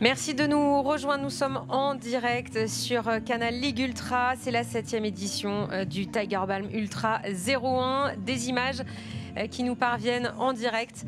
Merci de nous rejoindre. Nous sommes en direct sur Canal Ligue Ultra. C'est la 7e édition du Tiger Balm Ultra 01. Des images qui nous parviennent en direct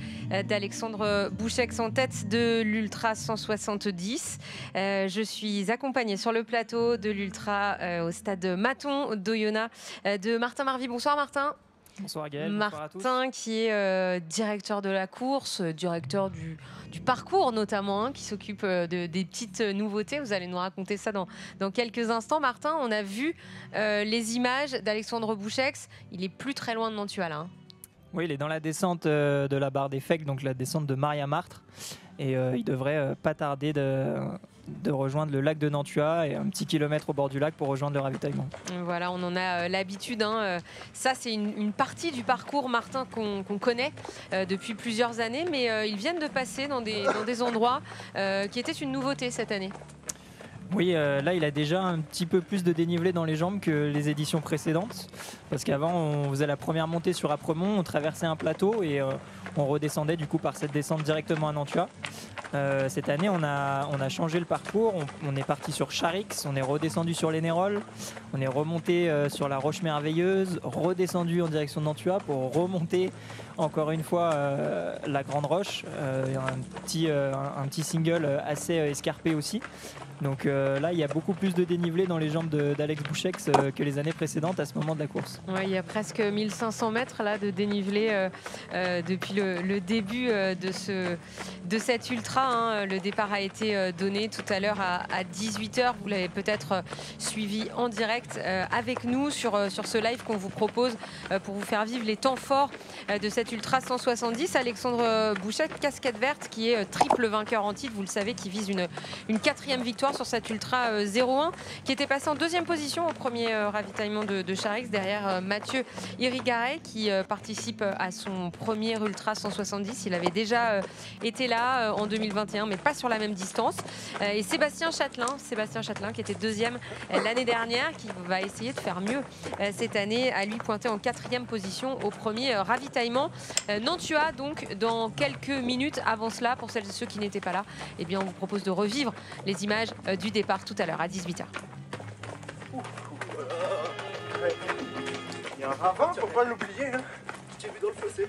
d'Alexandre Bouchex en tête de l'Ultra 170. Je suis accompagnée sur le plateau de l'Ultra au stade Maton d'Oyonnax de Martin Marvy. Bonsoir Martin. Bonsoir Gaël, bonsoir à tous. Martin qui est directeur de la course, directeur du parcours notamment, hein, qui s'occupe des petites nouveautés. Vous allez nous raconter ça dans quelques instants. Martin, on a vu les images d'Alexandre Bouchex. Il est plus très loin de Nantua là. Hein. Oui, il est dans la descente de la barre des Fèques, donc la descente de Maria-Martre. Et il devrait pas tarder de rejoindre le lac de Nantua et un petit kilomètre au bord du lac pour rejoindre le ravitaillement. Voilà, on en a l'habitude. Hein. Ça, c'est une partie du parcours, Martin, qu'on connaît depuis plusieurs années, mais ils viennent de passer dans des endroits qui étaient une nouveauté cette année. Oui, là, il a déjà un petit peu plus de dénivelé dans les jambes que les éditions précédentes. Parce qu'avant, on faisait la première montée sur Apremont, on traversait un plateau et on redescendait du coup par cette descente directement à Nantua. Cette année, on a changé le parcours. On est parti sur Charix, on est redescendu sur les Néroles, on est remonté sur la Roche Merveilleuse, redescendu en direction de Nantua pour remonter encore une fois la Grande Roche. Un petit single assez escarpé aussi. Donc là, il y a beaucoup plus de dénivelé dans les jambes d'Alex Bouchex que les années précédentes à ce moment de la course. Ouais, il y a presque 1500 mètres là, de dénivelé depuis le début de cette ultra. Hein. Le départ a été donné tout à l'heure à 18h. Vous l'avez peut-être suivi en direct avec nous sur ce live qu'on vous propose pour vous faire vivre les temps forts de cette ultra 170. Alexandre Bouchex, casquette verte, qui est triple vainqueur en titre, vous le savez, qui vise une 4e victoire sur cette ultra 01, qui était passé en 2e position au premier ravitaillement de Charix derrière Mathieu Irigaray, qui participe à son premier ultra 170. Il avait déjà été là en 2021, mais pas sur la même distance. Et Sébastien Châtelain, qui était 2e l'année dernière, qui va essayer de faire mieux cette année, à lui pointer en 4e position au premier ravitaillement. Nantua, donc, dans quelques minutes. Avant cela, pour celles et ceux qui n'étaient pas là, eh bien, on vous propose de revivre les images du départ tout à l'heure à 18h. Il y a un ravin, faut pas l'oublier. Hein. Je t'ai vu dans le fossé.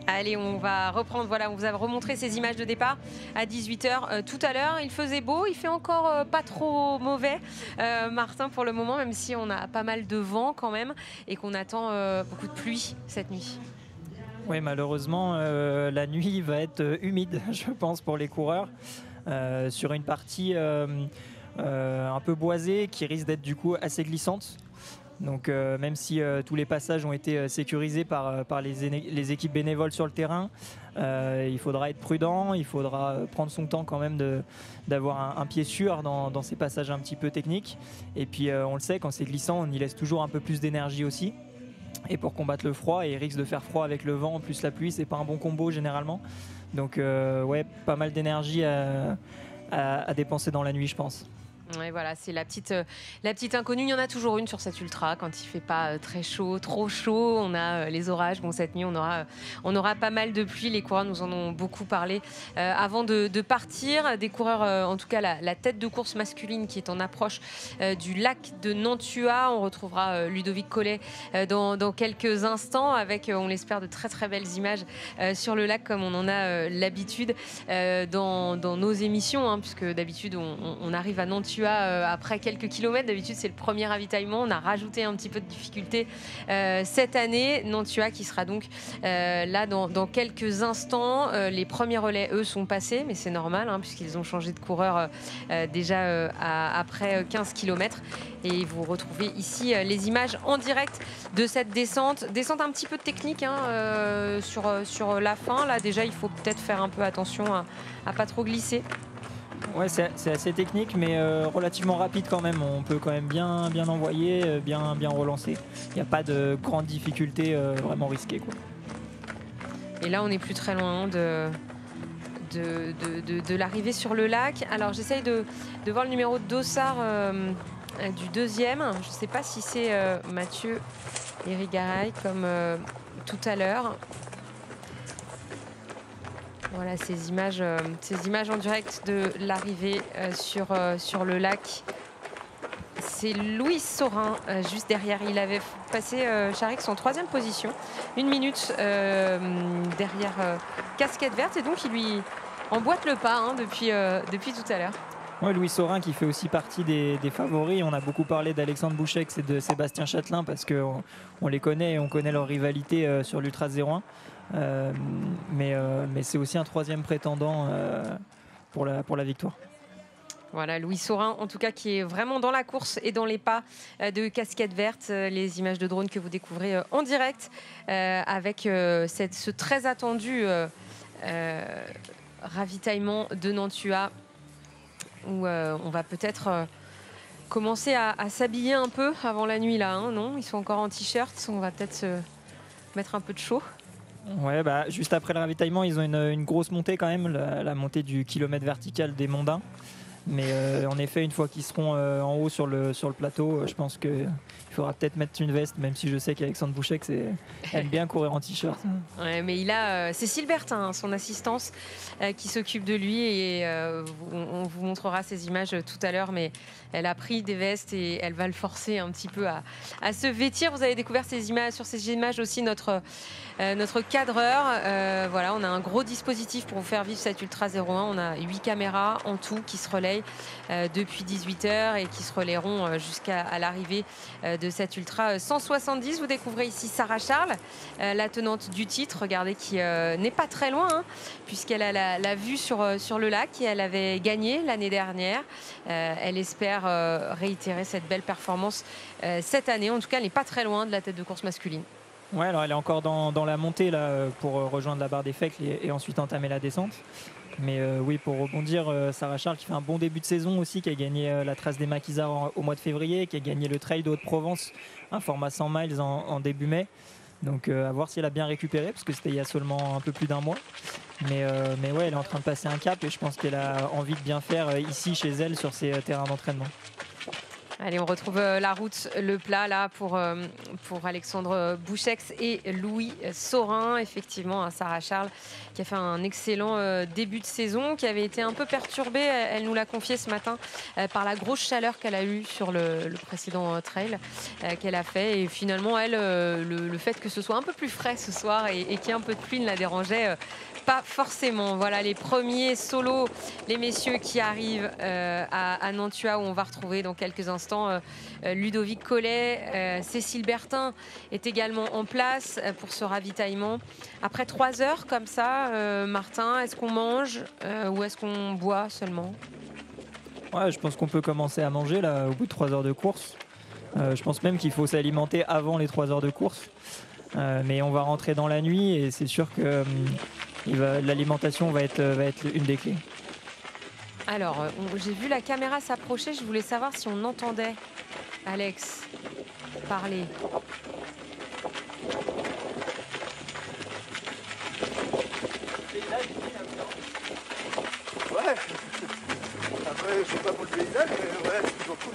Allez, on va reprendre. Voilà, on vous a remontré ces images de départ à 18h tout à l'heure. Il faisait beau, il fait encore pas trop mauvais, Martin, pour le moment, même si on a pas mal de vent quand même et qu'on attend beaucoup de pluie cette nuit. Oui, malheureusement, la nuit va être humide, je pense, pour les coureurs. Sur une partie un peu boisée qui risque d'être du coup assez glissante. Donc même si tous les passages ont été sécurisés par les équipes bénévoles sur le terrain, il faudra être prudent, il faudra prendre son temps quand même d'avoir un pied sûr dans ces passages un petit peu techniques. Et puis on le sait, quand c'est glissant, on y laisse toujours un peu plus d'énergie aussi. Et pour combattre le froid, et il risque de faire froid avec le vent plus la pluie, c'est pas un bon combo généralement. Donc ouais, pas mal d'énergie à dépenser dans la nuit, je pense. Ouais, voilà, c'est la petite inconnue. Il y en a toujours une sur cette ultra quand il fait pas très chaud, trop chaud. On a les orages. Bon, cette nuit, on aura pas mal de pluie. Les coureurs nous en ont beaucoup parlé avant de partir. Des coureurs, en tout cas la tête de course masculine qui est en approche du lac de Nantua. On retrouvera Ludovic Collet dans quelques instants avec, on l'espère, de très très belles images sur le lac comme on en a l'habitude dans nos émissions, hein, puisque d'habitude on arrive à Nantua Nantua après quelques kilomètres. D'habitude, c'est le premier ravitaillement. On a rajouté un petit peu de difficulté cette année. Nantua qui sera donc là dans quelques instants. Les premiers relais, eux, sont passés, mais c'est normal hein, puisqu'ils ont changé de coureur déjà après 15 km. Et vous retrouvez ici les images en direct de cette descente. Descente un petit peu technique hein, sur la fin. Là, déjà, il faut peut-être faire un peu attention à pas trop glisser. Ouais, c'est assez technique, mais relativement rapide quand même. On peut quand même bien envoyer, bien relancer. Il n'y a pas de grandes difficultés vraiment risquées, quoi. Et là, on n'est plus très loin de l'arrivée sur le lac. Alors, j'essaye de voir le numéro de dossard du deuxième. Je ne sais pas si c'est Mathieu Irigaray comme tout à l'heure. Voilà ces images en direct de l'arrivée sur le lac. C'est Louis Saurin juste derrière. Il avait passé Charex en 3e position. 1 minute derrière Casquette Verte. Et donc il lui emboîte le pas hein, depuis tout à l'heure. Ouais, Louis Saurin qui fait aussi partie des favoris. On a beaucoup parlé d'Alexandre Bouchex et de Sébastien Châtelain parce qu'on les connaît et on connaît leur rivalité sur l'Ultra 01. Mais c'est aussi un 3e prétendant pour la victoire. Voilà, Louis Saurin, en tout cas, qui est vraiment dans la course et dans les pas de Casquette Verte. Les images de drone que vous découvrez en direct avec ce très attendu ravitaillement de Nantua où on va peut-être commencer à s'habiller un peu avant la nuit là. Hein, non, ils sont encore en t-shirt, on va peut-être se mettre un peu de chaud. Ouais, juste après le ravitaillement, ils ont une grosse montée quand même, la montée du kilomètre vertical des Mondains. Mais en effet, une fois qu'ils seront en haut sur le plateau, je pense qu'il faudra peut-être mettre une veste, même si je sais qu'Alexandre Bouchex aime bien courir en t-shirt. Ouais, mais il a Cécile Bertin, son assistance, qui s'occupe de lui et on vous montrera ces images tout à l'heure. Mais elle a pris des vestes et elle va le forcer un petit peu à se vêtir. Vous avez découvert sur ces images aussi notre cadreur. Voilà, on a un gros dispositif pour vous faire vivre cette Ultra 01. On a 8 caméras en tout qui se relayent depuis 18h et qui se relayeront jusqu'à l'arrivée de cette Ultra 170. Vous découvrez ici Sarah Charles, la tenante du titre. Regardez qui n'est pas très loin hein, puisqu'elle a la vue sur le lac et elle avait gagné l'année dernière. Elle espère réitérer cette belle performance cette année. En tout cas, elle n'est pas très loin de la tête de course masculine. Ouais, alors elle est encore dans la montée là, pour rejoindre la barre des Fecles et ensuite entamer la descente. Mais oui, pour rebondir, Sarah Charles qui fait un bon début de saison aussi, qui a gagné la Trace des Maquisards au mois de février, qui a gagné le Trail de Haute-Provence, un format 100 miles en début mai. Donc à voir si elle a bien récupéré, parce que c'était il y a seulement un peu plus d'un mois. Mais ouais, elle est en train de passer un cap et je pense qu'elle a envie de bien faire ici chez elle sur ses terrains d'entraînement. Allez, on retrouve la route, le plat là pour Alexandre Bouchex et Louis Saurin. Effectivement, hein, Sarah Charles qui a fait un excellent début de saison, qui avait été un peu perturbée, elle nous l'a confié ce matin, par la grosse chaleur qu'elle a eue sur le précédent trail qu'elle a fait. Et finalement, elle, le fait que ce soit un peu plus frais ce soir et qu'il y ait un peu de pluie ne la dérangeait pas forcément. Voilà les premiers solos, les messieurs qui arrivent à Nantua où on va retrouver dans quelques instants Ludovic Collet. Cécile Bertin est également en place pour ce ravitaillement. Après 3 heures comme ça, Martin, est-ce qu'on mange ou est-ce qu'on boit seulement? Ouais, je pense qu'on peut commencer à manger là au bout de 3 heures de course. Je pense même qu'il faut s'alimenter avant les 3 heures de course. Mais on va rentrer dans la nuit et c'est sûr que l'alimentation va être une des clés. Alors, j'ai vu la caméra s'approcher. Je voulais savoir si on entendait Alex parler. Ouais. Après, je sais pas pour le paysage, mais ouais, c'est toujours cool.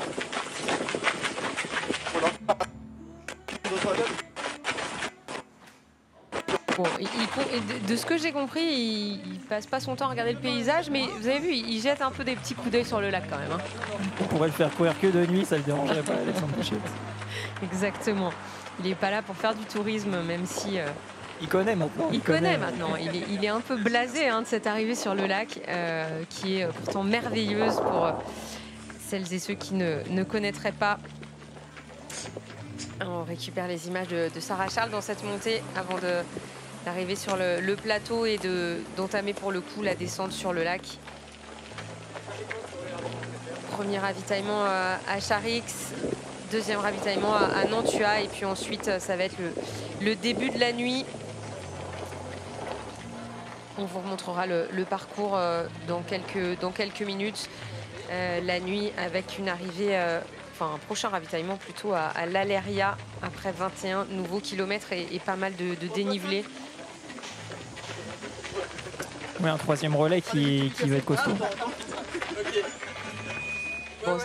Bon, de ce que j'ai compris, il passe pas son temps à regarder le paysage, mais vous avez vu, il jette un peu des petits coups d'œil sur le lac quand même. Hein. On pourrait le faire courir que de nuit, ça le dérangerait pas, Alexandre Bouchex. Exactement. Il n'est pas là pour faire du tourisme, même si... Il connaît maintenant. Il connaît maintenant. Il est un peu blasé hein, de cette arrivée sur le lac, qui est pourtant merveilleuse pour celles et ceux qui ne connaîtraient pas. On récupère les images de Sarah Charles dans cette montée avant d'arriver sur le plateau et d'entamer pour le coup la descente sur le lac. Premier ravitaillement à Charix, deuxième ravitaillement à Nantua et puis ensuite ça va être le début de la nuit. On vous remontrera le parcours dans quelques minutes. La nuit avec une arrivée, un prochain ravitaillement plutôt à l'Aléria après 21 nouveaux kilomètres et pas mal de dénivelé. Oui, un troisième relais qui va être costaud. Bon.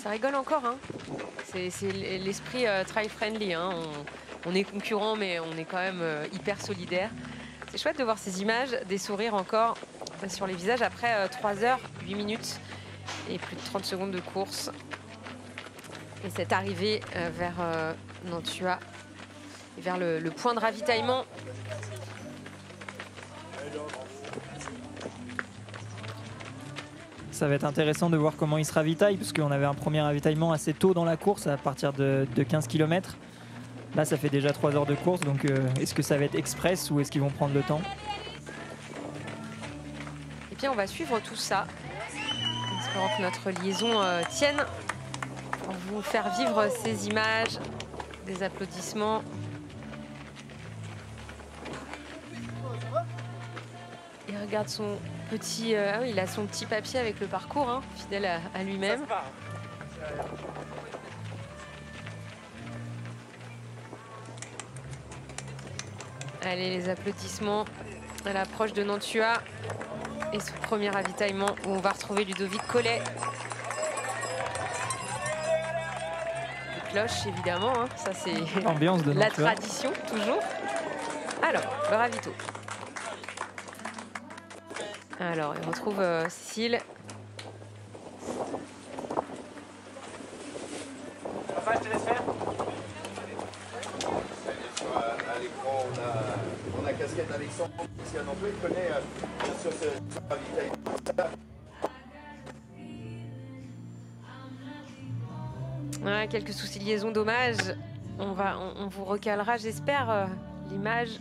Ça rigole encore, hein. C'est l'esprit try-friendly. Hein. On est concurrents, mais on est quand même hyper solidaires. C'est chouette de voir ces images, des sourires encore sur les visages après 3 heures, 8 minutes et plus de 30 secondes de course. Et cette arrivée vers Nantua et vers le point de ravitaillement. Ça va être intéressant de voir comment il se ravitaille, parce qu'on avait un premier ravitaillement assez tôt dans la course, à partir de 15 km. Là, ça fait déjà 3 heures de course, donc est-ce que ça va être express ou est-ce qu'ils vont prendre le temps? Et bien, on va suivre tout ça, en espérant que notre liaison tienne pour vous faire vivre ces images, des applaudissements. Il regarde son petit... il a son petit papier avec le parcours, hein, fidèle à lui-même. Allez, les applaudissements à l'approche de Nantua et ce premier ravitaillement où on va retrouver Ludovic Collet. Les cloches, évidemment, hein, ça c'est l'ambiance de la tradition, toujours. Alors, le ravito. Alors, il retrouve Cécile. Papa, je te laisse faire. À l'écran, on a casquette Alexandre, qui est un emploi, il connaît bien sûr ce ravitaillement. Ouais, quelques soucis de liaison, dommage. On vous recalera, j'espère, l'image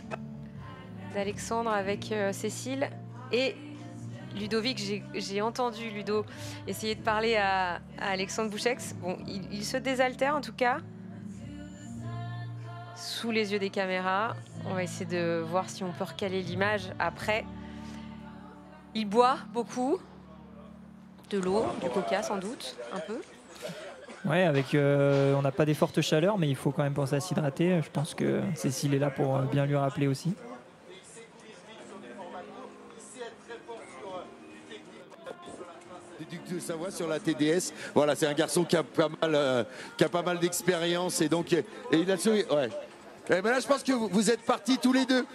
d'Alexandre avec Cécile et Ludovic. J'ai entendu Ludo essayer de parler à Alexandre Bouchex. Bon, il se désaltère en tout cas. Sous les yeux des caméras. On va essayer de voir si on peut recaler l'image après. Il boit beaucoup. De l'eau, du coca sans doute, un peu. Ouais, avec on n'a pas des fortes chaleurs, mais il faut quand même penser à s'hydrater. Je pense que Cécile est là pour bien lui rappeler aussi. Duc de Savoie sur la TDS. Voilà, c'est un garçon qui a pas mal d'expérience et donc il a ouais. Et ben là, je pense que vous êtes partis tous les deux,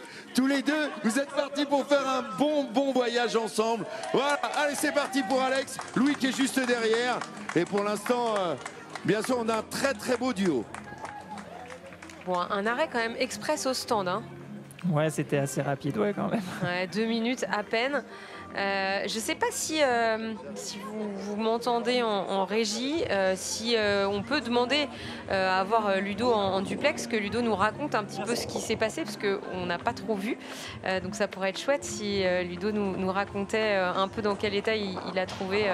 vous êtes partis pour faire un bon voyage ensemble. Voilà, allez, c'est parti pour Alex, Louis qui est juste derrière. Et pour l'instant, bien sûr, on a un très beau duo. Bon, un arrêt quand même express au stand, hein. Ouais, c'était assez rapide, ouais, quand même. Ouais, 2 minutes à peine. Je ne sais pas si vous m'entendez en régie, si on peut demander à avoir Ludo en duplex, que Ludo nous raconte un petit peu ce qui s'est passé, parce qu'on n'a pas trop vu. Donc ça pourrait être chouette si Ludo nous racontait un peu dans quel état il a trouvé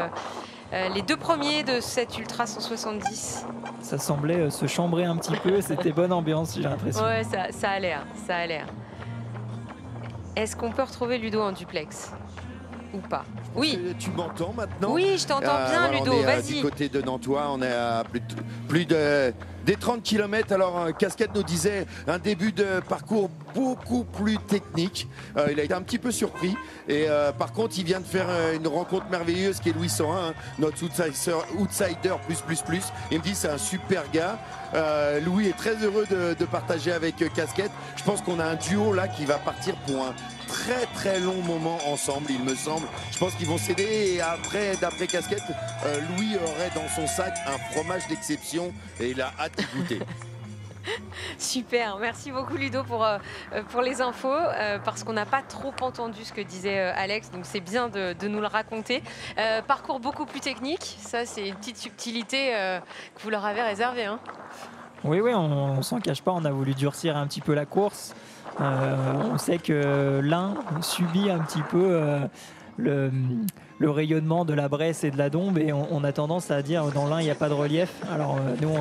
les 2 premiers de cette Ultra 170. Ça semblait se chambrer un petit peu, c'était bonne ambiance, j'ai l'impression. Ouais, ça a l'air, ça a l'air. Est-ce qu'on peut retrouver Ludo en duplex ou pas? Oui. Tu m'entends maintenant? Oui, je t'entends bien, voilà, Ludo, vas-y. Du côté de Nantua, on est à plus des 30 km. Alors, Casquette nous disait un début de parcours beaucoup plus technique. Il a été un petit peu surpris. Et par contre, il vient de faire une rencontre merveilleuse qui est Louis 101, hein, notre outsider plus. Il me dit c'est un super gars. Louis est très heureux de partager avec Casquette. Je pense qu'on a un duo là qui va partir pour un très long moment ensemble, il me semble. Je pense qu'ils vont s'aider et après, d'après Casquette, Louis aurait dans son sac un fromage d'exception et il a hâte d'y goûter. Super, merci beaucoup Ludo pour les infos, parce qu'on n'a pas trop entendu ce que disait Alex, donc c'est bien de nous le raconter. Parcours beaucoup plus technique, ça c'est une petite subtilité que vous leur avez réservée. Hein. Oui, on s'en cache pas, on a voulu durcir un petit peu la course. On sait que l'Ain subit un petit peu le rayonnement de la Bresse et de la Dombes, et on a tendance à dire dans l'Ain il n'y a pas de relief. Alors nous,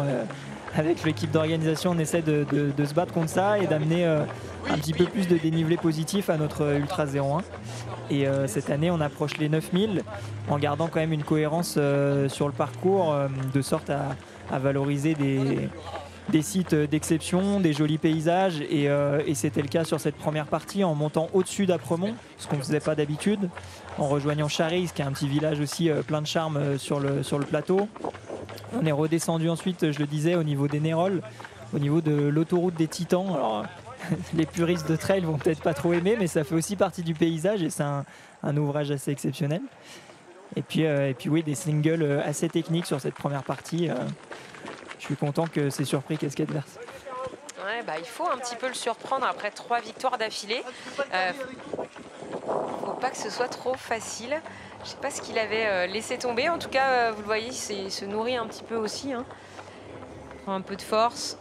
avec l'équipe d'organisation, on essaie de se battre contre ça et d'amener un petit peu plus de dénivelé positif à notre Ultra 01. Et cette année, on approche les 9000 en gardant quand même une cohérence sur le parcours, de sorte à valoriser des sites d'exception, des jolis paysages, et c'était le cas sur cette première partie en montant au-dessus d'Apremont, ce qu'on ne faisait pas d'habitude, en rejoignant Charix, qui est un petit village aussi plein de charme sur le plateau. On est redescendu ensuite, je le disais, au niveau des Néroles, au niveau de l'autoroute des Titans. Alors, les puristes de trail vont peut-être pas trop aimer, mais ça fait aussi partie du paysage et c'est un ouvrage assez exceptionnel. Et puis oui, des singles assez techniques sur cette première partie. Je suis content que c'est surpris Casquette Verte. Ouais, il faut un petit peu le surprendre après 3 victoires d'affilée. Faut pas que ce soit trop facile. Je sais pas ce qu'il avait laissé tomber. En tout cas, vous le voyez, il se nourrit un petit peu aussi. Hein. Prend un peu de force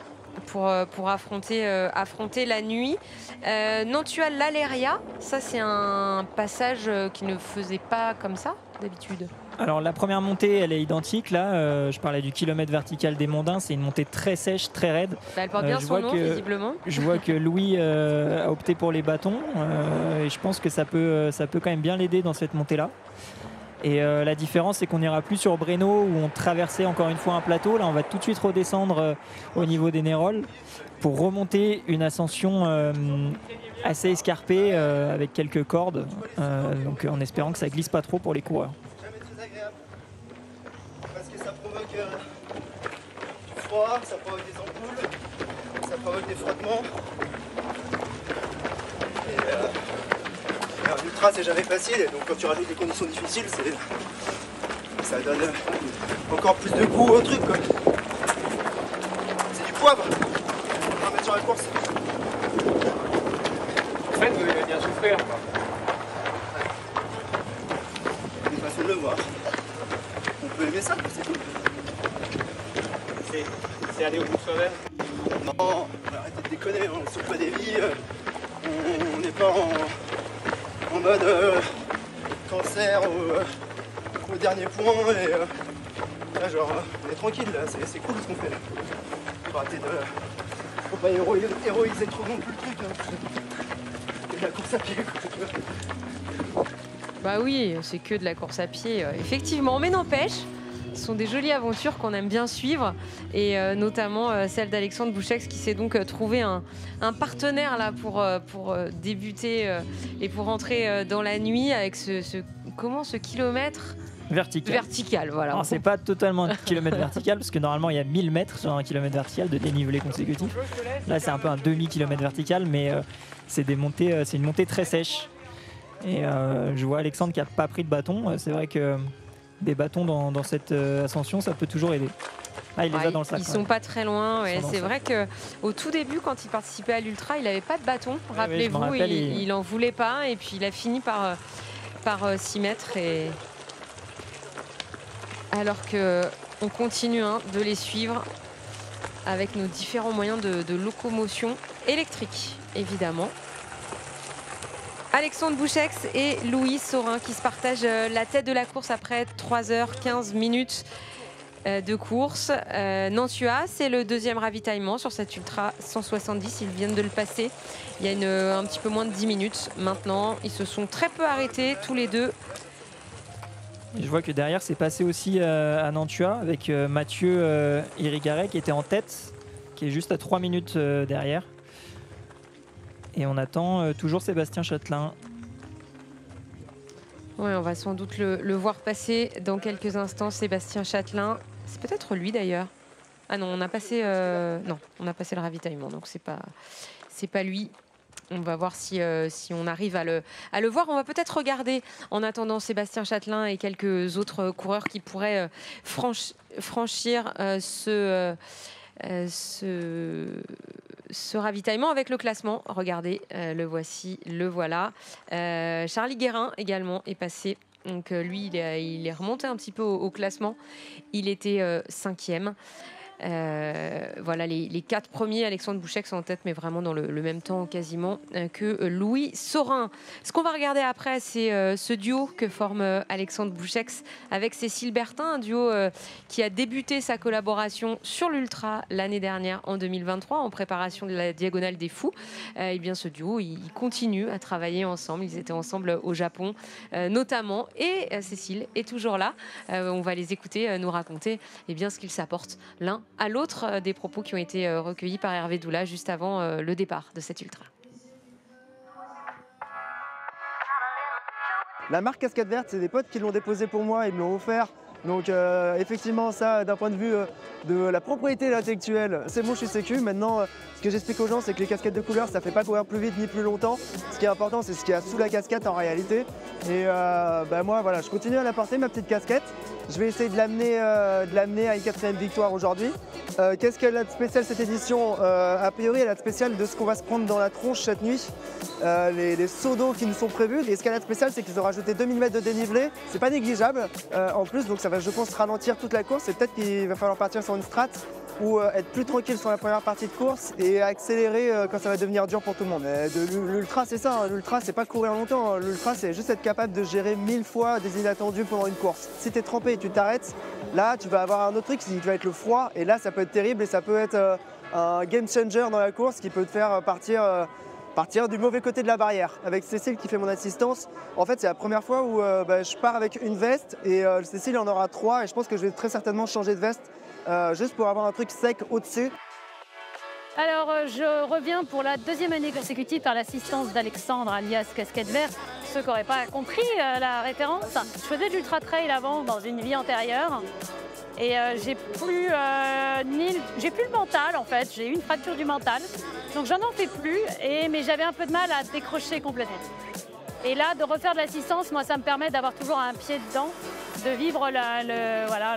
pour affronter la nuit. Nantua l'Aléria, ça c'est un passage qui ne faisait pas comme ça d'habitude. Alors la première montée, elle est identique. Là, je parlais du kilomètre vertical des Mondins. C'est une montée très sèche, très raide. Elle porte bien son nom, visiblement. Je vois que Louis a opté pour les bâtons. Et je pense que ça peut quand même bien l'aider dans cette montée-là. Et la différence, c'est qu'on n'ira plus sur Breno où on traversait encore une fois un plateau. Là, on va tout de suite redescendre au niveau des Néroles pour remonter une ascension assez escarpée avec quelques cordes. Donc en espérant que ça glisse pas trop pour les coureurs. Parce que ça provoque du froid, ça provoque des ampoules, ça provoque des frottements. Et l'ultra c'est jamais facile, donc quand tu rajoutes des conditions difficiles, ça donne encore plus de goût au truc quoi. C'est du poivre, on va mettre sur la course. En fait, vous allez bien souffrir quoi. C'est une façon de le voir. On peut aimer ça, c'est tout. C'est aller au bout de soi-même. Non, arrêtez de déconner, on ne sauve pas des vies, on n'est pas en mode cancer au dernier point et là genre on est tranquille là, c'est cool ce qu'on fait là. Faut arrêter faut pas héroïser trop non plus le truc hein. C'est de la course à pied quoi. Bah oui, c'est que de la course à pied, effectivement, mais n'empêche. Ce sont des jolies aventures qu'on aime bien suivre et notamment celle d'Alexandre Bouchex qui s'est donc trouvé un partenaire là pour débuter et pour rentrer dans la nuit avec ce kilomètre vertical. Voilà. Alors c'est pas totalement un kilomètre vertical parce que normalement il y a 1000 mètres sur un kilomètre vertical de dénivelé consécutif. Là c'est un peu un demi-kilomètre vertical, mais c'est une montée très sèche. Et je vois Alexandre qui n'a pas pris de bâton. C'est vrai que des bâtons dans cette ascension, ça peut toujours aider. Ah, il les a dans le sac. Ils sont pas très loin. Ouais. C'est vrai qu'au tout début, quand il participait à l'Ultra, il n'avait pas de bâton. Rappelez-vous, il n'en voulait pas. Et puis il a fini par s'y mettre. Et... Alors qu'on continue de les suivre avec nos différents moyens de locomotion électrique, évidemment. Alexandre Bouchex et Louis Saurin qui se partagent la tête de la course après 3h15 de course. Nantua, c'est le deuxième ravitaillement sur cette Ultra 170. Ils viennent de le passer il y a un petit peu moins de 10 minutes. Maintenant, ils se sont très peu arrêtés tous les deux. Et je vois que derrière, c'est passé aussi à Nantua avec Mathieu Irigaray qui était en tête, qui est juste à 3 minutes derrière. Et on attend toujours Sébastien Châtelain. Oui, on va sans doute le voir passer dans quelques instants. Sébastien Châtelain, c'est peut-être lui d'ailleurs. Ah non, on a passé le ravitaillement, donc c'est pas lui. On va voir si on arrive à le voir. On va peut-être regarder en attendant Sébastien Châtelain et quelques autres coureurs qui pourraient franchir ce ravitaillement avec le classement. Regardez, le voici, le voilà. Charlie Guérin également est passé. Donc lui, il est remonté un petit peu au classement. Il était 5e. Voilà, les 4 premiers, Alexandre Bouchek sont en tête, mais vraiment dans le même temps quasiment que Louis Saurin. Ce qu'on va regarder après, c'est ce duo que forme Alexandre Bouchek avec Cécile Bertin, un duo qui a débuté sa collaboration sur l'Ultra l'année dernière, en 2023, en préparation de la Diagonale des Fous. Et bien ce duo, il continue à travailler ensemble. Ils étaient ensemble au Japon, notamment, et Cécile est toujours là. On va les écouter nous raconter bien ce qu'ils s'apportent l'un à l'autre des propos qui ont été recueillis par Hervé Doula juste avant le départ de cette ultra. La marque Casquette Verte, c'est des potes qui l'ont déposé pour moi et me l'ont offert. Donc effectivement, ça, d'un point de vue de la propriété intellectuelle, c'est bon, je suis sécu. Maintenant, ce que j'explique aux gens, c'est que les casquettes de couleur, ça ne fait pas courir plus vite ni plus longtemps. Ce qui est important, c'est ce qu'il y a sous la casquette en réalité. Et moi, voilà, je continue à la porter, ma petite casquette. Je vais essayer de l'amener à une 4e victoire aujourd'hui. Qu'est-ce qu'elle a de spécial cette édition? A priori, elle a de spécial de ce qu'on va se prendre dans la tronche cette nuit. Les seaux d'eau qui nous sont prévus. Et ce qu'elle a de spécial, c'est qu'ils ont rajouté 2000 mètres de dénivelé. C'est pas négligeable en plus, donc ça va, je pense, ralentir toute la course. Et peut-être qu'il va falloir partir sur une strat ou être plus tranquille sur la première partie de course et accélérer quand ça va devenir dur pour tout le monde. L'ultra, c'est ça, hein. L'ultra, c'est pas courir longtemps, hein. L'ultra, c'est juste être capable de gérer 1000 fois des inattendus pendant une course. Si tu es trempé et tu t'arrêtes, là, tu vas avoir un autre truc qui va être le froid, et là, ça peut être terrible et ça peut être un game changer dans la course qui peut te faire partir du mauvais côté de la barrière. Avec Cécile qui fait mon assistance, en fait, c'est la première fois où je pars avec une veste et Cécile en aura 3 et je pense que je vais très certainement changer de veste juste pour avoir un truc sec au-dessus. Alors, je reviens pour la 2e année consécutive par l'assistance d'Alexandre, alias Casquette Verte. Ceux qui n'auraient pas compris la référence, je faisais de l'ultra trail avant dans une vie antérieure. Et j'ai plus le mental en fait, j'ai eu une fracture du mental. Donc j'en en fais plus, mais j'avais un peu de mal à décrocher complètement. Et là, de refaire de l'assistance, moi ça me permet d'avoir toujours un pied dedans, de vivre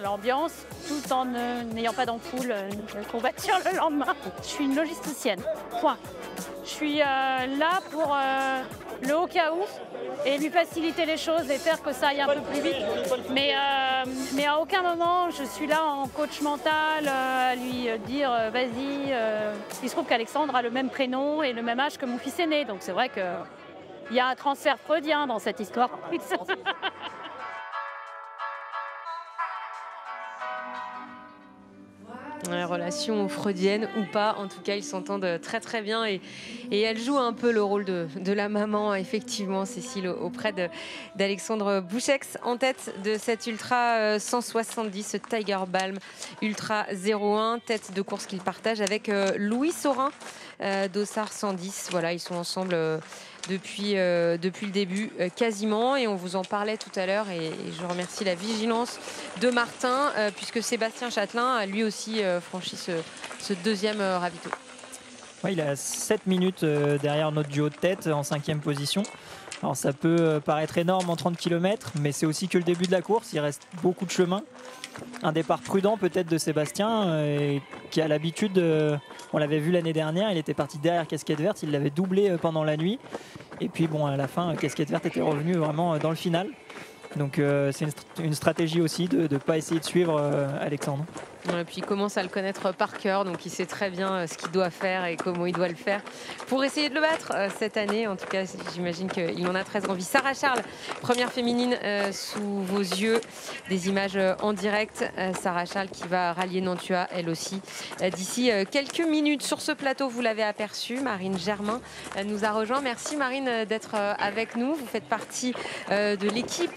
l'ambiance tout en n'ayant pas d'ampoule qu'on va tirer le lendemain. Je suis une logisticienne, point. Je suis là pour le au cas où et lui faciliter les choses et faire que ça aille un peu plus vite. Mais à aucun moment je suis là en coach mental à lui dire vas-y. Il se trouve qu'Alexandre a le même prénom et le même âge que mon fils aîné, donc c'est vrai qu'il y a un transfert freudien dans cette histoire. Relation freudienne ou pas, en tout cas ils s'entendent très très bien et elle joue un peu le rôle de la maman, effectivement, Cécile, auprès d'Alexandre Bouchek, en tête de cette Ultra 170, ce Tiger Balm Ultra 01, tête de course qu'il partage avec Louis Saurin d'Ossard 110. Voilà, ils sont ensemble depuis le début quasiment, et on vous en parlait tout à l'heure, et je remercie la vigilance de Martin puisque Sébastien Châtelain a lui aussi franchi ce 2e ravito. Ouais, il est à 7 minutes derrière notre duo de tête en 5e position. Alors ça peut paraître énorme en 30 km, mais c'est aussi que le début de la course, il reste beaucoup de chemin. Un départ prudent peut-être de Sébastien qui a l'habitude, on l'avait vu l'année dernière, il était parti derrière Casquette Verte, il l'avait doublé pendant la nuit, et puis bon, à la fin Casquette Verte était revenu vraiment dans le final. Donc c'est une stratégie aussi de ne pas essayer de suivre Alexandre. Et puis il commence à le connaître par cœur, donc il sait très bien ce qu'il doit faire et comment il doit le faire pour essayer de le battre cette année. En tout cas, j'imagine qu'il en a très envie. Sarah Charles, première féminine sous vos yeux, des images en direct. Sarah Charles qui va rallier Nantua, elle aussi, d'ici quelques minutes. Sur ce plateau, vous l'avez aperçu, Marine Germain nous a rejoint. Merci Marine d'être avec nous. Vous faites partie de l'équipe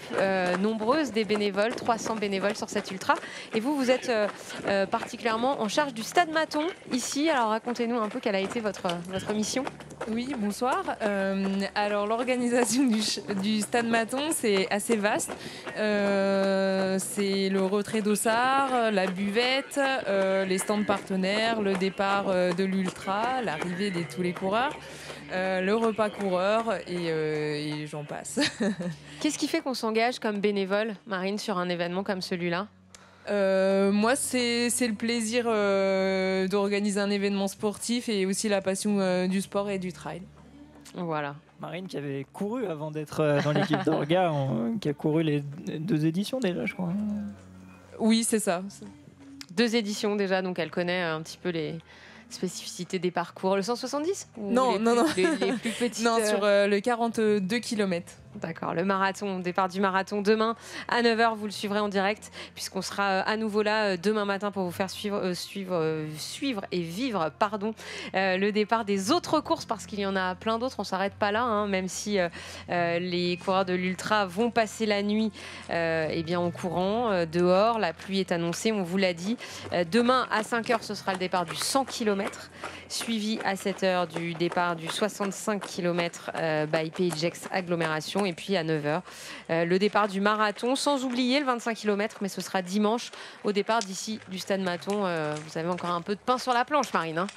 nombreuse des bénévoles, 300 bénévoles sur cette ultra. Et vous êtes particulièrement en charge du Stade Maton ici. Alors racontez-nous un peu quelle a été votre mission. Oui, bonsoir. Alors l'organisation du Stade Maton, c'est assez vaste. C'est le retrait d'Ossard, la buvette, les stands partenaires, le départ de l'ultra, l'arrivée de tous les coureurs, le repas coureur et j'en passe. Qu'est-ce qui fait qu'on s'engage comme bénévole, Marine, sur un événement comme celui-là ? Moi, c'est le plaisir d'organiser un événement sportif et aussi la passion du sport et du trail. Voilà. Marine qui avait couru avant d'être dans l'équipe d'Orga, qui a couru les 2 éditions déjà, je crois. Oui, c'est ça. 2 éditions déjà, donc elle connaît un petit peu les spécificités des parcours. Le 170 ou Non, non. Les plus petites. Non, sur le 42 km. D'accord, le marathon, départ du marathon demain à 9h, vous le suivrez en direct puisqu'on sera à nouveau là demain matin pour vous faire suivre et vivre le départ des autres courses parce qu'il y en a plein d'autres, on ne s'arrête pas là, hein, même si les coureurs de l'Ultra vont passer la nuit en courant dehors, la pluie est annoncée, on vous l'a dit. Demain à 5h, ce sera le départ du 100 km, suivi à 7h du départ du 65 km by PHX Agglomération. Et puis à 9h, le départ du marathon, sans oublier le 25 km, mais ce sera dimanche au départ d'ici du Stade Maton. Vous avez encore un peu de pain sur la planche, Marine. Hein.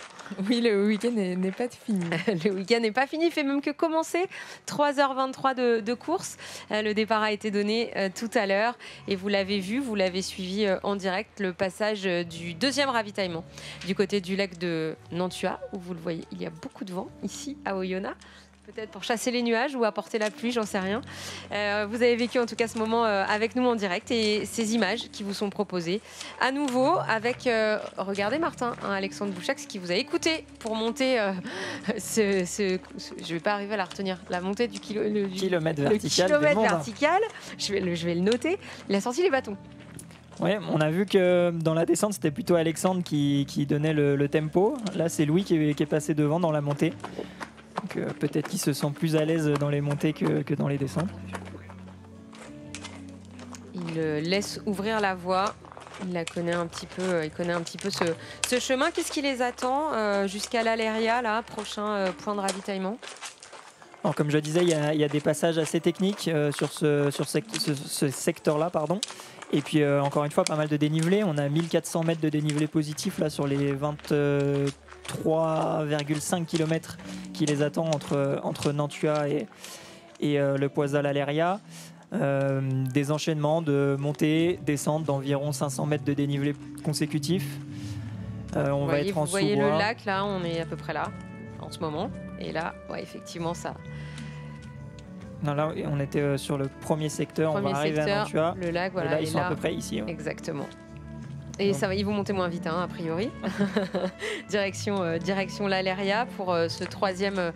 Oui, le week-end n'est pas fini. Le week-end n'est pas fini, il fait même que commencer. 3h23 de course. Le départ a été donné tout à l'heure et vous l'avez vu, vous l'avez suivi en direct, le passage du 2e ravitaillement du côté du lac de Nantua, où vous le voyez, il y a beaucoup de vent ici à Oyonnax. Peut-être pour chasser les nuages ou apporter la pluie, j'en sais rien. Vous avez vécu en tout cas ce moment avec nous en direct et ces images qui vous sont proposées à nouveau avec, regardez Martin, hein, Alexandre Bouchac, qui vous a écouté pour monter je ne vais pas arriver à la retenir, la montée du kilomètre vertical. Je vais le noter. Il a sorti les bâtons. Oui, on a vu que dans la descente, c'était plutôt Alexandre qui donnait le tempo. Là, c'est Louis qui est passé devant dans la montée. Donc peut-être qu'il se sent plus à l'aise dans les montées que dans les descentes. Il laisse ouvrir la voie. Il la connaît un petit peu. Il connaît un petit peu ce chemin. Qu'est-ce qui les attend jusqu'à l'Aléria, là, prochain point de ravitaillement? Alors, comme je disais, il y a des passages assez techniques sur ce secteur-là, pardon. Et puis encore une fois, pas mal de dénivelé. On a 1400 mètres de dénivelé positif là sur les 23,5 km qui les attend entre Nantua et le Poisal-Aléria. Des enchaînements de montées, descentes d'environ 500 mètres de dénivelé consécutif. On va être en sous-bois. Vous voyez le lac, là, on est à peu près là en ce moment. Et là, ouais, effectivement, ça... Non, là, on était sur le premier secteur, on va arriver à Nantua. Le lac, voilà. Et là, ils sont à peu près ici. Ouais. Exactement. Et ça va, ils vont monter moins vite, hein, a priori. direction l'Aléria pour ce troisième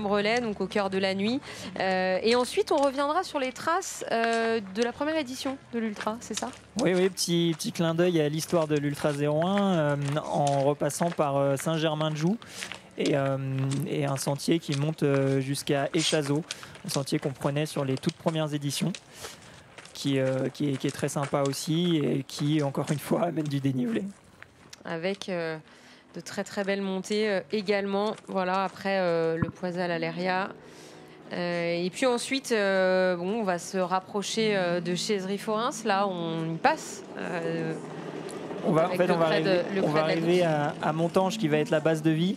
relais, donc au cœur de la nuit. Et ensuite, on reviendra sur les traces de la première édition de l'Ultra, c'est ça? Oui, petit clin d'œil à l'histoire de l'Ultra 01 en repassant par Saint-Germain-de-Joux. Et un sentier qui monte jusqu'à Échazeau, un sentier qu'on prenait sur les toutes premières éditions, qui est très sympa aussi et qui, encore une fois, amène du dénivelé. Avec de très très belles montées également, voilà, après le Poisal-Aléria. Et puis ensuite, on va se rapprocher de Chaiserie-Forens, là on y passe. On va arriver à Montange qui va être la base de vie.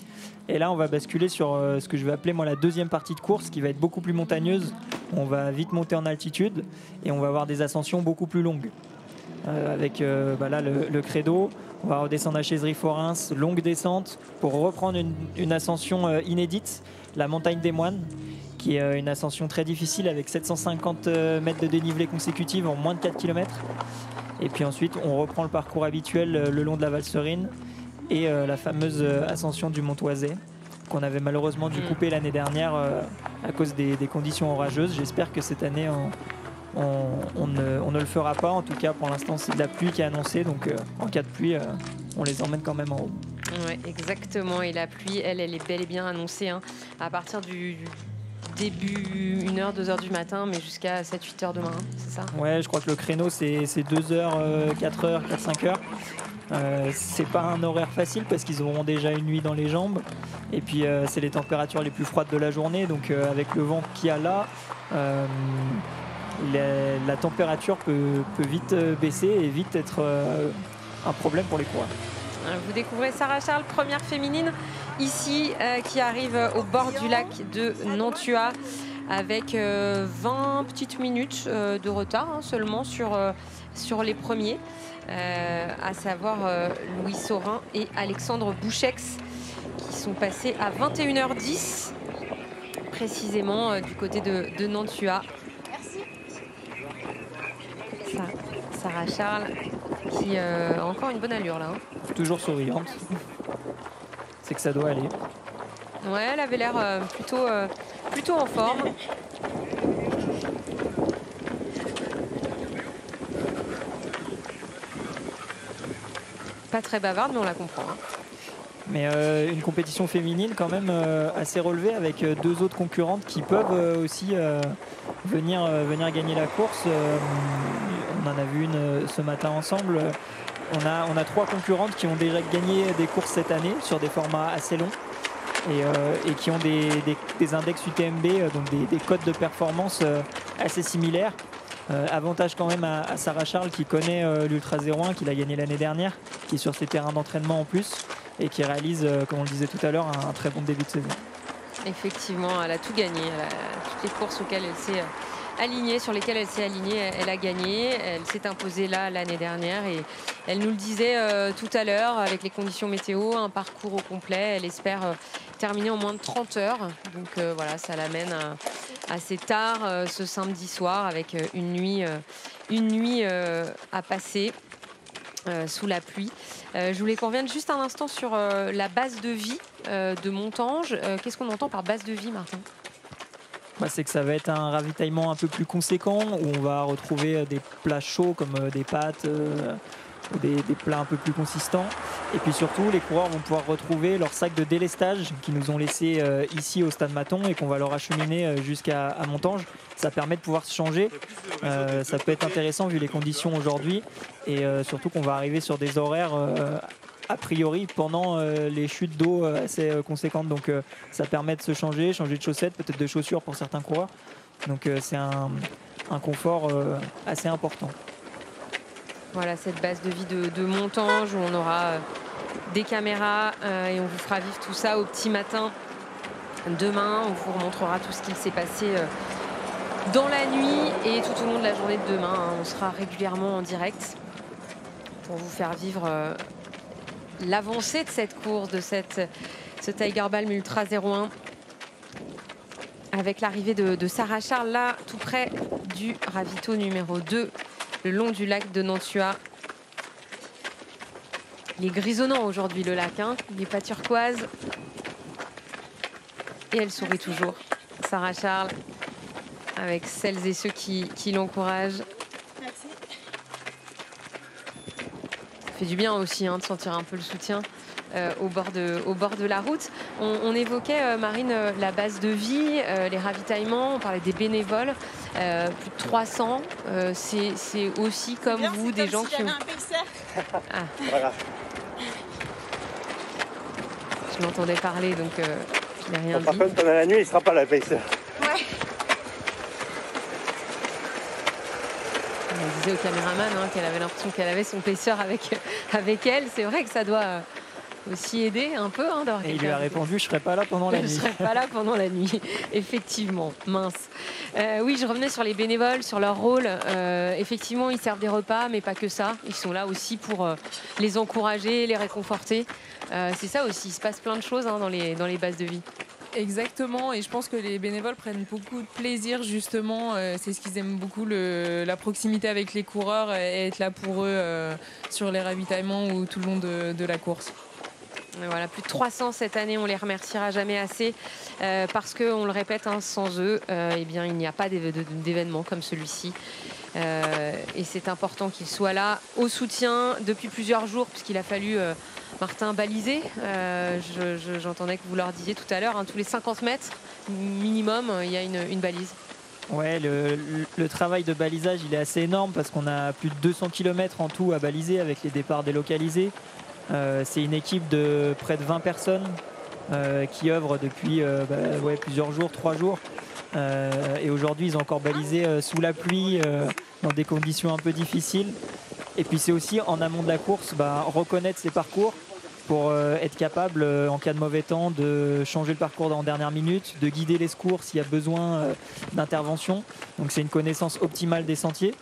Et là, on va basculer sur ce que je vais appeler moi la deuxième partie de course qui va être beaucoup plus montagneuse. On va vite monter en altitude et on va avoir des ascensions beaucoup plus longues. Avec là, le credo, on va redescendre à Chaiserie-Forens, longue descente pour reprendre une ascension inédite, la montagne des Moines, qui est une ascension très difficile avec 750 mètres de dénivelé consécutive en moins de 4 km. Et puis ensuite, on reprend le parcours habituel le long de la Valserine et la fameuse ascension du Mont Oisey qu'on avait malheureusement dû couper l'année dernière à cause des conditions orageuses. J'espère que cette année, on ne le fera pas. En tout cas, pour l'instant, c'est de la pluie qui est annoncée. Donc, en cas de pluie, on les emmène quand même en haut. Oui, exactement. Et la pluie, elle est bel et bien annoncée à partir du début 1h, 2h du matin, mais jusqu'à 7-8h demain, c'est ça? Ouais, je crois que le créneau, c'est 2h, 4h, 4-5h. C'est pas un horaire facile parce qu'ils auront déjà une nuit dans les jambes. Et puis, c'est les températures les plus froides de la journée. Donc, avec le vent qu'il y a là, la température peut vite baisser et vite être un problème pour les coureurs. Vous découvrez Sarah Charles, première féminine ici, qui arrive au bord du lac de Nantua avec 20 petites minutes de retard seulement sur sur les premiers, à savoir Louis Saurin et Alexandre Bouchex, qui sont passés à 21h10 précisément du côté de Nantua. Sarah Charles qui a encore une bonne allure là. Toujours souriante. C'est que ça doit aller. Ouais, elle avait l'air plutôt en forme. Pas très bavarde, mais on la comprend. Hein. Mais une compétition féminine quand même assez relevée avec deux autres concurrentes qui peuvent aussi venir gagner la course. On en a vu une ce matin ensemble. On a trois concurrentes qui ont déjà gagné des courses cette année sur des formats assez longs et qui ont des index UTMB, donc des codes de performance assez similaires. Avantage quand même à Sarah Charles qui connaît l'Ultra 01, qui l'a gagné l'année dernière, qui est sur ses terrains d'entraînement en plus et qui réalise, comme on le disait tout à l'heure, un très bon début de saison. Effectivement, elle a tout gagné. Toutes les courses auxquelles elle s'est alignée, sur lesquelles elle s'est alignée, elle a gagné. Elle s'est imposée là l'année dernière et elle nous le disait tout à l'heure avec les conditions météo, un parcours au complet. Elle espère terminer en moins de 30 heures. Donc voilà, ça l'amène assez tard ce samedi soir avec une nuit à passer sous la pluie. Je voulais qu'on revienne juste un instant sur la base de vie de Montange. Qu'est-ce qu'on entend par base de vie, Martin ? C'est que ça va être un ravitaillement un peu plus conséquent où on va retrouver des plats chauds comme des pâtes, des plats un peu plus consistants. Et puis surtout, les coureurs vont pouvoir retrouver leur sac de délestage qu'ils nous ont laissé ici au Stade Mathon et qu'on va leur acheminer jusqu'à Montange. Ça permet de pouvoir se changer. Ça peut être intéressant vu les conditions aujourd'hui et surtout qu'on va arriver sur des horaires a priori pendant les chutes d'eau assez conséquentes. Donc ça permet de se changer de chaussettes, peut-être de chaussures pour certains coureurs. Donc c'est un confort assez important. Voilà cette base de vie de Montange où on aura des caméras et on vous fera vivre tout ça au petit matin demain. On vous remontrera tout ce qu'il s'est passé dans la nuit et tout au long de la journée de demain. Hein. On sera régulièrement en direct pour vous faire vivre l'avancée de cette course, de ce Tiger Balm Ultra 01 avec l'arrivée de Sarah Charles là tout près du ravito numéro 2 le long du lac de Nantua. Il est grisonnant aujourd'hui le lac, hein. Il n'est pas turquoise et elle sourit toujours, Sarah Charles, avec celles et ceux qui l'encouragent. Merci. Ça fait du bien aussi de sentir un peu le soutien au bord de la route. On évoquait, Marine, la base de vie, les ravitaillements, on parlait des bénévoles, plus de 300. C'est aussi comme bien, vous, des gens qui ont... Ah. Voilà. Je m'entendais parler, donc je n'ai rien dit. Par contre, pendant la nuit, il ne sera pas là, Pacer. Ouais. Elle disait au caméraman qu'elle avait l'impression qu'elle avait son paisseur avec elle. C'est vrai que ça doit aussi aider un peu. Et il lui a répondu, je ne serai pas là pendant la nuit. Je ne serai pas là pendant la nuit, effectivement, mince. Oui, je revenais sur les bénévoles, sur leur rôle. Effectivement, ils servent des repas, mais pas que ça. Ils sont là aussi pour les encourager, les réconforter. C'est ça aussi, il se passe plein de choses dans les bases de vie. Exactement, et je pense que les bénévoles prennent beaucoup de plaisir justement, c'est ce qu'ils aiment beaucoup, la proximité avec les coureurs et être là pour eux sur les ravitaillements ou tout le long de la course. Voilà, plus de 300 cette année, on les remerciera jamais assez parce qu'on le répète, sans eux, eh bien, il n'y a pas d'événement comme celui-ci. Et c'est important qu'ils soient là au soutien depuis plusieurs jours puisqu'il a fallu... Martin, balisé, j'entendais que vous leur disiez tout à l'heure, tous les 50 mètres minimum, il y a une balise. Ouais, le travail de balisage, il est assez énorme parce qu'on a plus de 200 km en tout à baliser avec les départs délocalisés. C'est une équipe de près de 20 personnes qui œuvrent depuis plusieurs jours, 3 jours. Et aujourd'hui, ils ont encore balisé sous la pluie, dans des conditions un peu difficiles. Et puis c'est aussi en amont de la course, reconnaître ses parcours pour être capable, en cas de mauvais temps, de changer le parcours en dernière minute, de guider les secours s'il y a besoin d'intervention. Donc c'est une connaissance optimale des sentiers.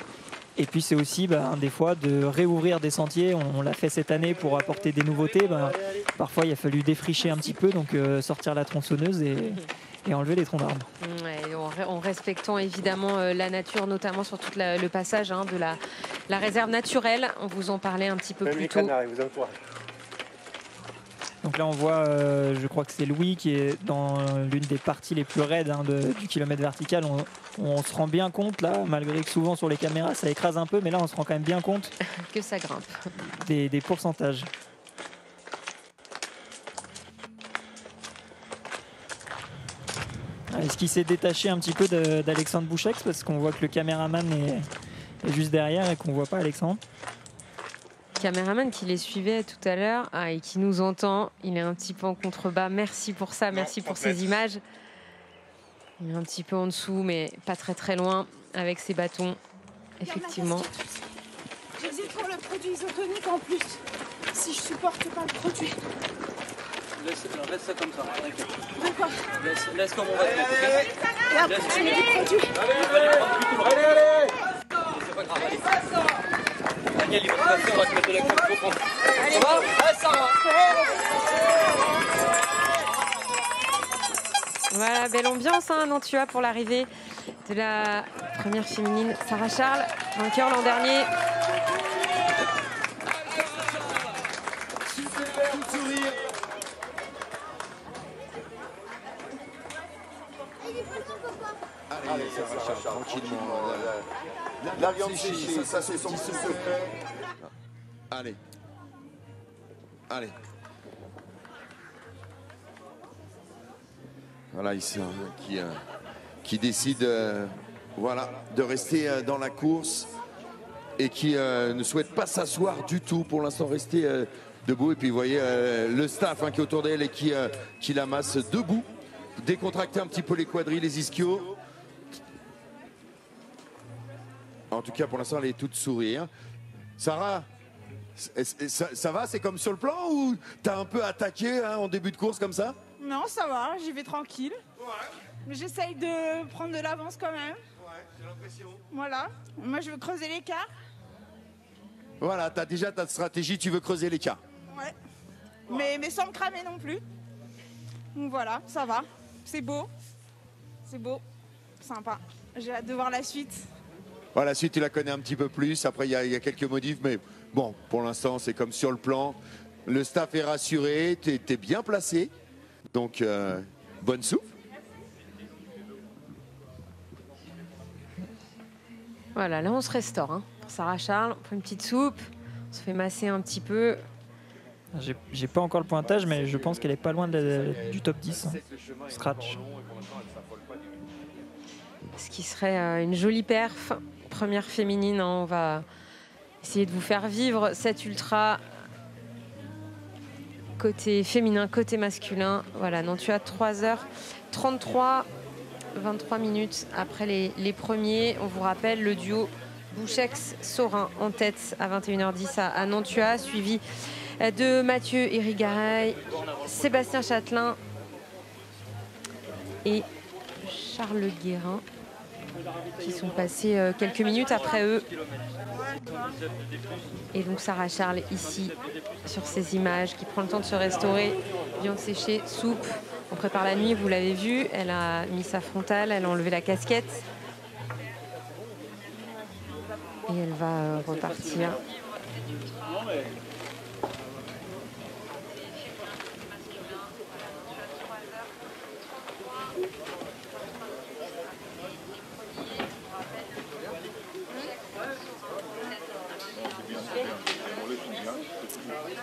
Et puis c'est aussi des fois de réouvrir des sentiers. On l'a fait cette année pour apporter des nouveautés. Parfois il a fallu défricher un petit peu, donc sortir la tronçonneuse et enlever les troncs d'arbres. Ouais, en respectant évidemment la nature, notamment sur tout le passage de la réserve naturelle. On vous en parlait un petit peu plus tôt. Donc là on voit, je crois que c'est Louis qui est dans l'une des parties les plus raides du kilomètre vertical. On se rend bien compte là, malgré que souvent sur les caméras ça écrase un peu, mais là on se rend quand même bien compte que ça grimpe. Des pourcentages. Est-ce qu'il s'est détaché un petit peu d'Alexandre Bouchex, parce qu'on voit que le caméraman est juste derrière et qu'on ne voit pas Alexandre? Caméraman qui les suivait tout à l'heure et qui nous entend. Il est un petit peu en contrebas. Merci pour ça, merci pour ces images. Il est un petit peu en dessous, mais pas très très loin avec ses bâtons. Effectivement. J'hésite pour le produit isotonique en plus. Si je supporte pas le produit. Laisse ça comme ça, t'inquiète. D'accord. Laisse comme on va te mettre. Et après, tu mets du produit. Allez. C'est pas grave, allez. Daniel, il va te passer, on va te mettre de la crème pour prendre. Ça va? Ouais, ça va. Voilà, belle ambiance, Nantua, pour l'arrivée de la première féminine Sarah Charles, vainqueur l'an dernier. Allez, ça va, tranquillement. La viande séchée, ça c'est son petit secret. Allez. Allez. Voilà, ici, qui décide voilà, de rester dans la course et qui ne souhaite pas s'asseoir du tout, pour l'instant rester debout. Et puis vous voyez le staff qui est autour d'elle et qui l'amasse debout, décontracter un petit peu les quadrilles, les ischios. En tout cas, pour l'instant, elle est toute sourire. Sarah, ça va? C'est comme sur le plan ou t'as un peu attaqué en début de course comme ça? Non, ça va, j'y vais tranquille. Ouais. Mais j'essaye de prendre de l'avance quand même. Ouais, j'ai l'impression. Voilà. Moi, je veux creuser l'écart. Voilà, t'as déjà ta stratégie, tu veux creuser l'écart. Ouais. Mais sans me cramer non plus. Donc voilà, ça va. C'est beau. C'est beau. Sympa. J'ai hâte de voir la suite. Voilà, la suite, tu la connais un petit peu plus. Après, il y a quelques modifs, mais bon, pour l'instant, c'est comme sur le plan. Le staff est rassuré, t'es bien placé. Donc, bonne soupe. Voilà, là on se restaure. Pour Sarah Charles, on prend une petite soupe, on se fait masser un petit peu. J'ai pas encore le pointage, mais je pense qu'elle est pas loin du top 10. Scratch. Ce qui serait une jolie perf. Première féminine, on va essayer de vous faire vivre cette ultra. Côté féminin, côté masculin. Voilà, Nantua 3h33, 23 minutes après les premiers. On vous rappelle le duo Bouchex-Saurin en tête à 21h10 à Nantua, suivi de Mathieu Irigaray, Sébastien Châtelain et Charles Guérin, qui sont passés quelques minutes après eux. Et donc Sarah Charles ici sur ces images, qui prend le temps de se restaurer, viande séchée, soupe. On prépare la nuit, vous l'avez vu, elle a mis sa frontale, elle a enlevé la casquette et elle va repartir.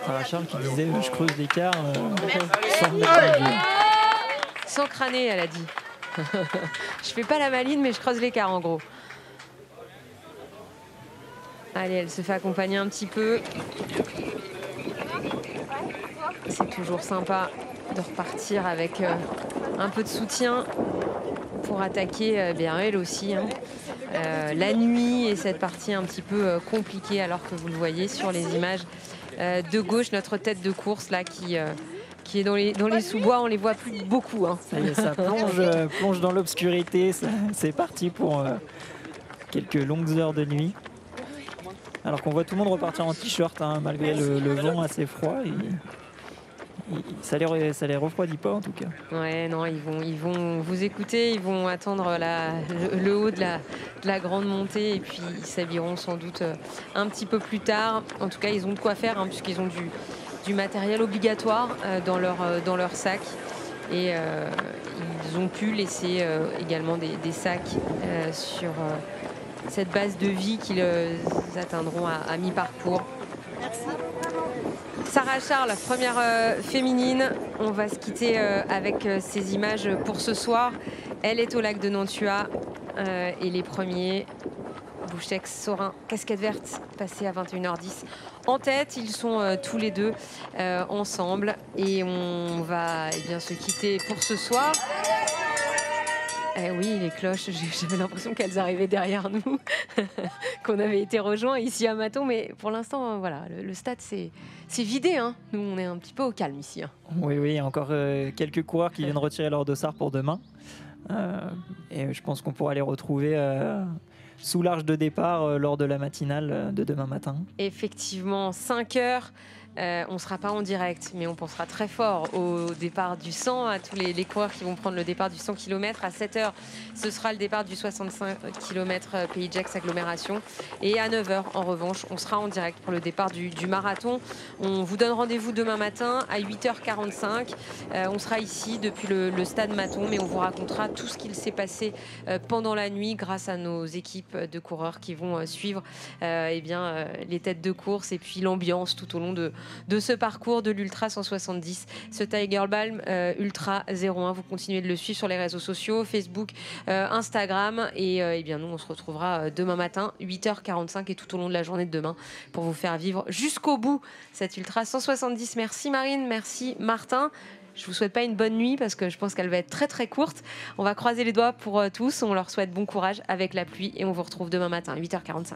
Sarah Charles qui disait je creuse l'écart sans crâner, elle a dit. Je fais pas la maline, mais je creuse l'écart en gros. Allez, elle se fait accompagner un petit peu. C'est toujours sympa de repartir avec un peu de soutien pour attaquer elle aussi. La nuit et cette partie un petit peu compliquée, alors que vous le voyez sur les images de gauche, notre tête de course là qui est dans les sous-bois, on les voit plus beaucoup. Ça y est, ça plonge dans l'obscurité. C'est parti pour quelques longues heures de nuit. Alors qu'on voit tout le monde repartir en t-shirt, hein, malgré le vent assez froid. Ça les refroidit pas en tout cas. Ouais, non, ils vont vous écouter, ils vont attendre le haut de la grande montée et puis ils s'habilleront sans doute un petit peu plus tard. En tout cas, ils ont de quoi faire, hein, puisqu'ils ont du matériel obligatoire dans leur sac. Et ils ont pu laisser également des sacs sur cette base de vie qu'ils atteindront à mi-parcours. Merci. Sarah Charles, première féminine. On va se quitter avec ces images pour ce soir. Elle est au lac de Nantua et les premiers, Bouchex, Sorin, Casquette Verte, passés à 21h10 en tête. Ils sont tous les deux ensemble et on va bien se quitter pour ce soir. Eh oui, les cloches, j'avais l'impression qu'elles arrivaient derrière nous, qu'on avait été rejoints ici à Maton, mais pour l'instant, voilà, le stade c'est vidé, hein. Nous, on est un petit peu au calme ici. Hein. Oui, encore quelques coureurs qui viennent retirer leur dossard pour demain. Et je pense qu'on pourra les retrouver sous l'arche de départ lors de la matinale de demain matin. Effectivement, 5 heures. On ne sera pas en direct, mais on pensera très fort au départ du 100, à tous les coureurs qui vont prendre le départ du 100 km. À 7 h, ce sera le départ du 65 km Pays Gex agglomération. Et à 9 h, en revanche, on sera en direct pour le départ du marathon. On vous donne rendez-vous demain matin à 8h45. On sera ici depuis le stade Maton, mais on vous racontera tout ce qu'il s'est passé pendant la nuit grâce à nos équipes de coureurs qui vont suivre les têtes de course et puis l'ambiance tout au long de ce parcours de l'Ultra 170, ce Tiger Balm Ultra 01. Vous continuez de le suivre sur les réseaux sociaux, Facebook, Instagram. Et nous, on se retrouvera demain matin, 8h45 et tout au long de la journée de demain pour vous faire vivre jusqu'au bout cette Ultra 170. Merci Marine, merci Martin. Je vous souhaite pas une bonne nuit parce que je pense qu'elle va être très très courte. On va croiser les doigts pour tous. On leur souhaite bon courage avec la pluie et on vous retrouve demain matin, 8h45.